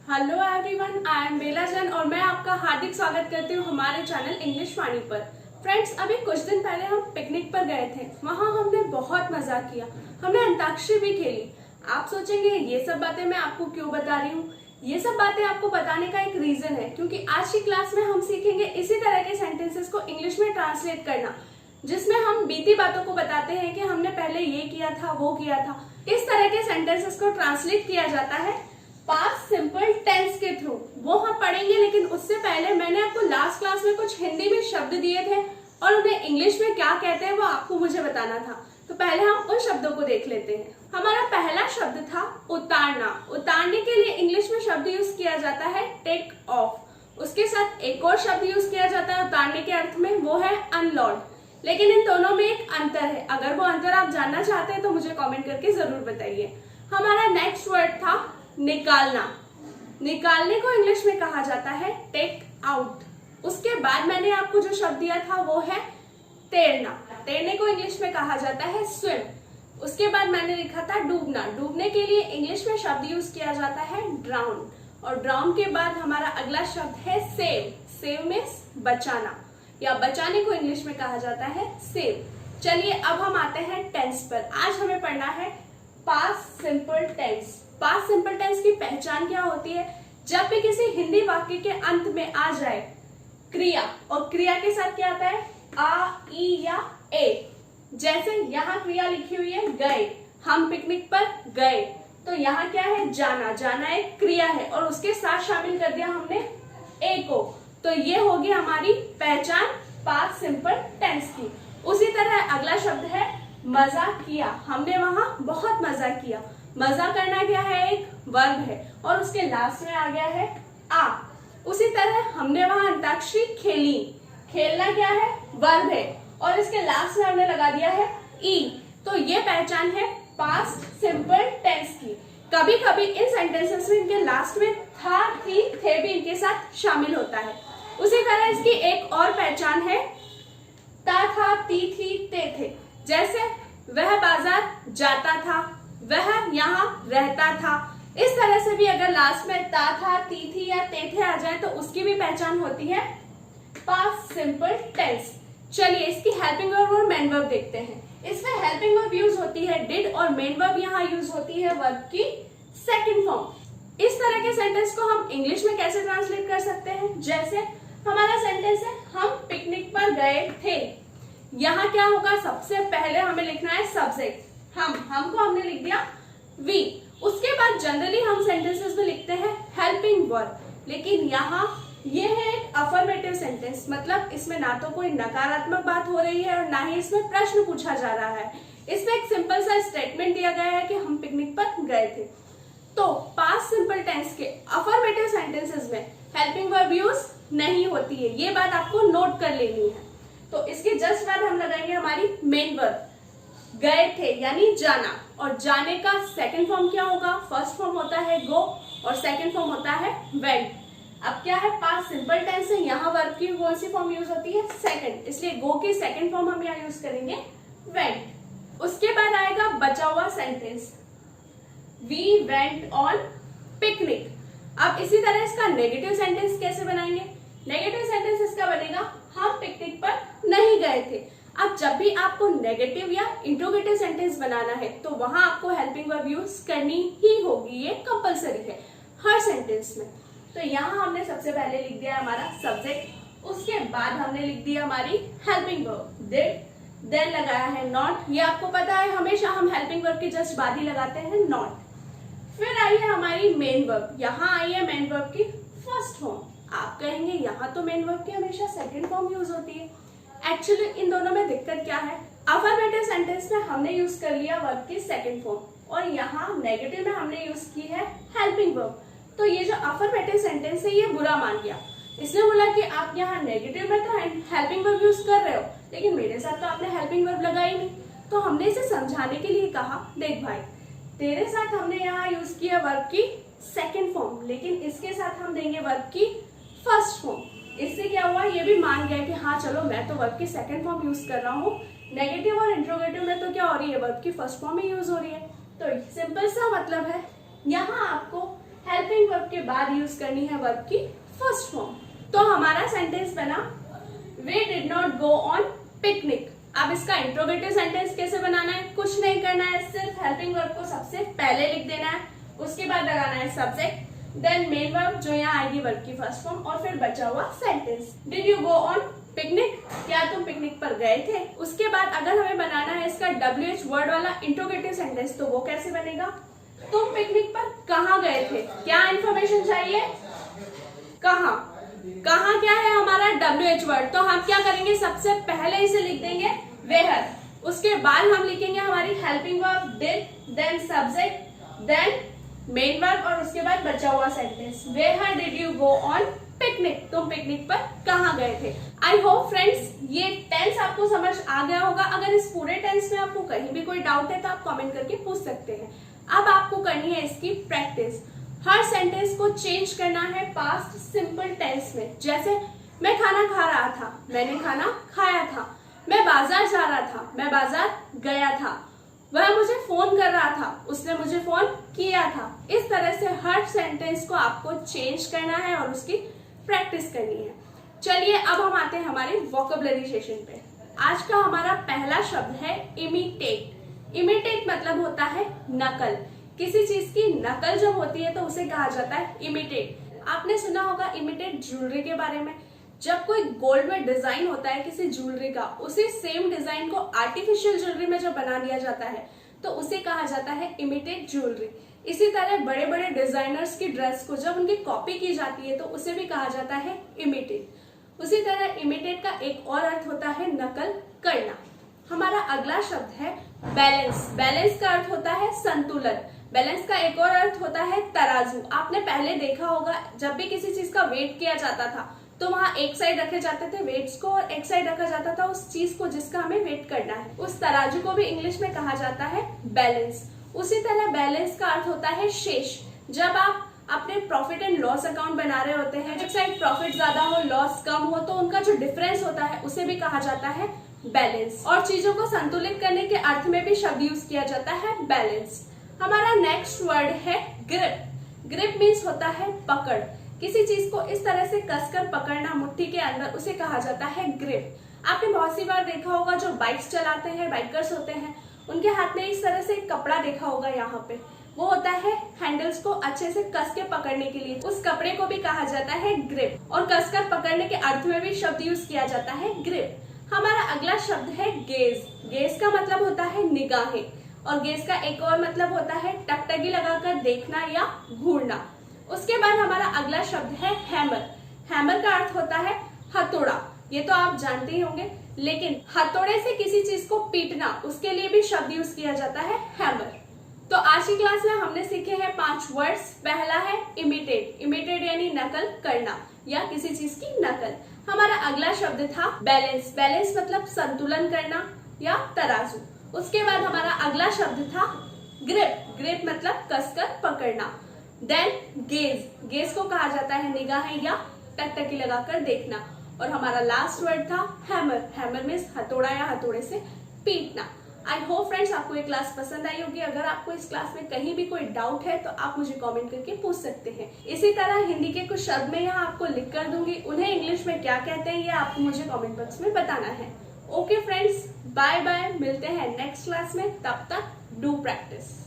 Hello everyone, I am बेला जैन और मैं आपका हार्दिक स्वागत करती हूँ हमारे चैनल इंग्लिश वाणी पर। फ्रेंड्स, अभी कुछ दिन पहले हम पिकनिक पर गए थे। वहाँ हमने बहुत मजा किया। हमने अंताक्षरी भी खेली। आप सोचेंगे ये सब बातें मैं आपको क्यों बता रही हूँ। ये सब बातें आपको बताने का एक रीजन है, क्योंकि आज की क्लास में हम सीखेंगे इसी तरह के सेंटेंसेस को इंग्लिश में ट्रांसलेट करना, जिसमें हम बीती बातों को बताते हैं कि हमने पहले ये किया था, वो किया था। इस तरह के सेंटेंसेस को ट्रांसलेट किया जाता है पास्ट सिंपल टेंस के थ्रू। वो हम पढ़ेंगे, लेकिन उससे पहले मैंने आपको लास्ट क्लास में कुछ हिंदी में शब्द दिए थे और उन्हें इंग्लिश में क्या कहते हैं वो आपको मुझे बताना था। तो पहले हम उन शब्दों को देख लेते हैं। हमारा पहला शब्द था उतारना। उतारने के लिए इंग्लिश में शब्द यूज किया जाता है टेक ऑफ। उसके साथ एक और शब्द यूज किया जाता है उतारने के अर्थ में, वो है अनलोड। लेकिन इन दोनों में एक अंतर है। अगर वो अंतर आप जानना चाहते हैं तो मुझे कमेंट करके जरूर बताइए। हमारा नेक्स्ट वर्ड था निकालना। निकालने को इंग्लिश में कहा जाता है टेक आउट। उसके बाद मैंने आपको जो शब्द दिया था वो है तैरना। तैरने को इंग्लिश में कहा जाता है स्विम। उसके बाद मैंने लिखा था डूबना। डूबने के लिए इंग्लिश में शब्द यूज किया जाता है ड्राउन। और ड्राउन के बाद हमारा अगला शब्द है सेव। सेव मीन्स बचाना, या बचाने को इंग्लिश में कहा जाता है सेव। चलिए अब हम आते हैं टेंस पर। आज हमें पढ़ना है past simple tense. Past simple tense की पहचान क्या होती है? जब भी किसी हिंदी वाक्य के अंत में आ जाए क्रिया, और क्रिया के साथ क्या आता है आ, ई या ए। जैसे यहाँ क्रिया लिखी हुई है गए, हम पिकनिक पर गए, तो यहाँ क्या है जाना। जाना एक क्रिया है और उसके साथ शामिल कर दिया हमने ए को, तो ये होगी हमारी पहचान पास्ट सिंपल टेंस की। उसी तरह अगला शब्द है मजा किया। हमने वहां बहुत मजा किया। मजा करना क्या है? एक वर्ब है और उसके लास्ट में आ गया है आ। उसी तरह हमने वहां अंताक्षरी खेली। खेलना क्या है? वर्ब है और इसके लास्ट में हमने लगा दिया है ई। तो ये पहचान है पास्ट सिंपल टेंस की। कभी कभी इन सेंटेंसेस में इनके लास्ट में था, थी, थे भी इनके साथ शामिल होता है। उसी तरह इसकी एक और पहचान है ता, था, ती, थी, ते, थे। जैसे वह बाजार जाता था, वह यहाँ रहता था। इस तरह से भी अगर लास्ट में ता, था, ती, थी या ते, थे आ जाए तो उसकी भी पहचान होती है पास्ट सिंपल टेंस। चलिए इसकी हेल्पिंग वर्ब और मेन वर्ब देखते हैं। इसमें हेल्पिंग वर्ब यूज होती है डिड और मेन वर्ब यहाँ यूज होती है वर्ब की सेकंड फॉर्म। इस तरह के सेंटेंस को हम इंग्लिश में कैसे ट्रांसलेट कर सकते हैं? जैसे हमारा सेंटेंस है हम पिकनिक पर गए थे। यहाँ क्या होगा? सबसे पहले हमें लिखना है सब्जेक्ट हम को हमने लिख दिया वी। उसके बाद जनरली हम सेंटेंसेस में लिखते हैं हेल्पिंग वर्ब, लेकिन यहाँ ये है एक अफर्मेटिव सेंटेंस, मतलब इसमें ना तो कोई नकारात्मक बात हो रही है और ना ही इसमें प्रश्न पूछा जा रहा है। इसमें एक सिंपल सा स्टेटमेंट दिया गया है कि हम पिकनिक पर गए थे। तो पास्ट सिंपल टेंस के अफर्मेटिव सेंटेंसेस में हेल्पिंग वर्ब यूज नहीं होती है। ये बात आपको नोट कर लेनी है। तो इसके जस्ट बाद हम लगाएंगे हमारी मेन वर्ब। गए थे यानी जाना, और जाने का सेकंड फॉर्म क्या होगा? फर्स्ट फॉर्म होता है गो और सेकंड फॉर्म होता है वेंट। अब क्या है? पास्ट सिंपल टेंस है, यहाँ वर्ब की कौन सी फॉर्म यूज होती है? सेकंड, इसलिए गो की सेकंड फॉर्म हम यहाँ यूज करेंगे वेंट। उसके बाद आएगा बचा हुआ sentence we went on picnic. अब इसी तरह इसका नेगेटिव सेंटेंस कैसे बनाएंगे? नेगेटिव सेंटेंस इसका बनेगा हम पिकनिक पर नहीं गए थे। अब जब भी आपको नेगेटिव या इंट्रोगेटिव सेंटेंस बनाना है तो वहां आपको हेल्पिंग वर्ब यूज करनी ही होगी, ये कंपलसरी है हर सेंटेंस में। तो यहाँ हमने सबसे पहले लिख दिया हमारा सब्जेक्ट, उसके बाद हमने लिख दिया हमारी हेल्पिंग वर्ब डिड, देन लगाया है नॉट। ये आपको पता है हमेशा हम हेल्पिंग वर्ब के जस्ट बाद ही लगाते हैं नॉट। फिर आई है हमारी मेन वर्ब। यहाँ आई है मेन वर्ब की फर्स्ट फॉर्म। आप कहेंगे यहाँ तो मेन वर्ब की हमेशा सेकंड फॉर्म यूज होती है। एक्चुअली इन दोनों में दिक्कत क्या है? अफर्मेटिव सेंटेंस में हमने यूज कर लिया वर्ब की सेकंड फॉर्म और यहाँ नेगेटिव में हमने यूज की है हेल्पिंग वर्ब। तो ये जो अफर्मेटिव सेंटेंस है ये बुरा मान गया। इसने बोला कि आप यहाँ नेगेटिव में तो हेल्पिंग वर्ब यूज कर रहे हो, लेकिन मेरे साथ तो आपने हेल्पिंग वर्ब लगाई नहीं। तो हमने इसे समझाने के लिए कहा देख भाई, तेरे साथ हमने यहाँ यूज किया वर्ब की सेकंड फॉर्म, लेकिन इसके साथ हम देंगे वर्ब की फर्स्ट फॉर्म। इससे क्या हुआ? ये भी मान गया कि हाँ चलो मैं तो वर्ब की सेकंड फॉर्म यूज कर रहा हूँ, नेगेटिव और इंट्रोगेटिव में तो क्या हो रही है? वर्ब की फर्स्ट फॉर्म ही यूज हो रही है। तो सिंपल सा मतलब है यहाँ आपको हेल्पिंग वर्ब के बाद यूज करनी है वर्ब की फर्स्ट फॉर्म। तो हमारा सेंटेंस बना we did not go on picnic. अब इसका इंट्रोगेटिव सेंटेंस कैसे बनाना है, कुछ नहीं करना है, सिर्फ हेल्पिंग वर्ब को सबसे पहले लिख देना है, उसके बाद लगाना है सब्जेक्ट, देन मेन वर्ब जो यहाँ आएगी वर्ब की फर्स्ट फॉर्म, और फिर बचा हुआ sentence. Did you go on picnic, क्या तुम पिकनिक पर गए थे। उसके बाद अगर हमें बनाना है इसका WH वर्ड वाला इंट्रोगेटिव सेंटेंस, तो वो कैसे बनेगा, तुम पिकनिक पर कहाँ गए थे, क्या इंफॉर्मेशन चाहिए, कहाँ, कहाँ क्या है हमारा WH वर्ड, तो हम क्या करेंगे सबसे पहले इसे लिख देंगे वेयर, उसके बाद हम लिखेंगे हमारी helping verb did, then subject, then main verb, और उसके बाद बचा हुआ sentence where did you go on picnic, तुम पिकनिक पर कहाँ गए थे। आई होप फ्रेंड्स ये टेंस आपको समझ आ गया होगा। अगर इस पूरे टेंस में आपको कहीं भी कोई डाउट है तो आप कमेंट करके पूछ सकते हैं। अब आपको करनी है इसकी प्रैक्टिस। हर सेंटेंस को चेंज करना है पास्ट सिंपल टेंस में। जैसे मैं खाना खा रहा था, मैंने खाना खाया था, मैं बाजार जा रहा था, मैं बाजार गया था, वह मुझे फोन कर रहा था, उसने मुझे फोन किया था। इस तरह से हर सेंटेंस को आपको चेंज करना है और उसकी प्रैक्टिस करनी है। चलिए अब हम आते हैं हमारे वोकेबलरी सेशन पे। आज का हमारा पहला शब्द है इमिटेट। इमिटेट मतलब होता है नकल। किसी चीज की नकल जब होती है तो उसे कहा जाता है इमिटेट। आपने सुना होगा इमिटेट ज्वेलरी के बारे में। जब कोई गोल्ड में डिजाइन होता है किसी ज्वेलरी का, उसी सेम डिजाइन को आर्टिफिशियल ज्वेलरी में जब बना दिया जाता है तो उसे कहा जाता है इमिटेट ज्वेलरी। इसी तरह बड़े बड़े डिजाइनर्स की ड्रेस को जब उनकी कॉपी की जाती है तो उसे भी कहा जाता है इमिटेट। उसी तरह इमिटेट का एक और अर्थ होता है नकल करना। हमारा अगला शब्द है बैलेंस। बैलेंस का अर्थ होता है संतुलन। बैलेंस का एक और अर्थ होता है तराजू। आपने पहले देखा होगा जब भी किसी चीज का वेट किया जाता था तो वहां एक साइड रखे जाते थे वेट्स को और एक साइड रखा जाता था उस चीज को जिसका हमें वेट करना है। उस तराजू को भी इंग्लिश में कहा जाता है बैलेंस। उसी तरह बैलेंस का अर्थ होता है शेष। जब आप अपने प्रॉफिट एंड लॉस अकाउंट बना रहे होते हैं, एक साइड प्रॉफिट ज्यादा हो लॉस कम हो, तो उनका जो डिफरेंस होता है उसे भी कहा जाता है बैलेंस। और चीजों को संतुलित करने के अर्थ में भी शब्द यूज किया जाता है बैलेंस। हमारा नेक्स्ट वर्ड है ग्रिप। ग्रिप मीन्स होता है पकड़। किसी चीज को इस तरह से कसकर पकड़ना मुट्ठी के अंदर, उसे कहा जाता है ग्रिप। आपने बहुत सी बार देखा होगा जो बाइक्स चलाते हैं, बाइकर्स होते हैं, उनके हाथ में इस तरह से एक कपड़ा देखा होगा यहाँ पे, वो होता है हैंडल्स को अच्छे से कस के पकड़ने के लिए। उस कपड़े को भी कहा जाता है ग्रिप। और कसकर पकड़ने के अर्थ में भी शब्द यूज किया जाता है ग्रिप। हमारा अगला शब्द है गेज। गेज का मतलब होता है निगाहें, और गेज का एक और मतलब होता है टकटकी लगाकर देखना या घूरना। उसके बाद हमारा अगला शब्द है हैमर। हैमर का अर्थ होता है हथौड़ा, ये तो आप जानते ही होंगे, लेकिन हथौड़े से किसी चीज को पीटना, उसके लिए भी शब्द यूज किया जाता है हैमर। तो आज की क्लास में हमने सीखे हैं 5 वर्ड्स। पहला है इमिटेट। इमिटेट यानी नकल करना या किसी चीज की नकल। हमारा अगला शब्द था बैलेंस। बैलेंस मतलब संतुलन करना या तराजू। उसके बाद हमारा अगला शब्द था ग्रिप। ग्रिप मतलब कसकर पकड़ना। Then gauge. गेज को कहा जाता है निगाहें या टकटकी लगाकर देखना। और हमारा लास्ट वर्ड था हैमर। हैमर मीन्स हथौड़ा या हथौड़े से पीटना। आई होप फ्रेंड्स आपको ये क्लास पसंद आई होगी। अगर आपको इस क्लास में कहीं भी कोई डाउट है तो आप मुझे कमेंट करके पूछ सकते हैं। इसी तरह हिंदी के कुछ शब्द मैं यहाँ आपको लिख कर दूंगी, उन्हें इंग्लिश में क्या कहते हैं ये आपको मुझे कमेंट बॉक्स में बताना है। ओके फ्रेंड्स, बाय बाय, मिलते हैं नेक्स्ट क्लास में। तब तक डू प्रैक्टिस।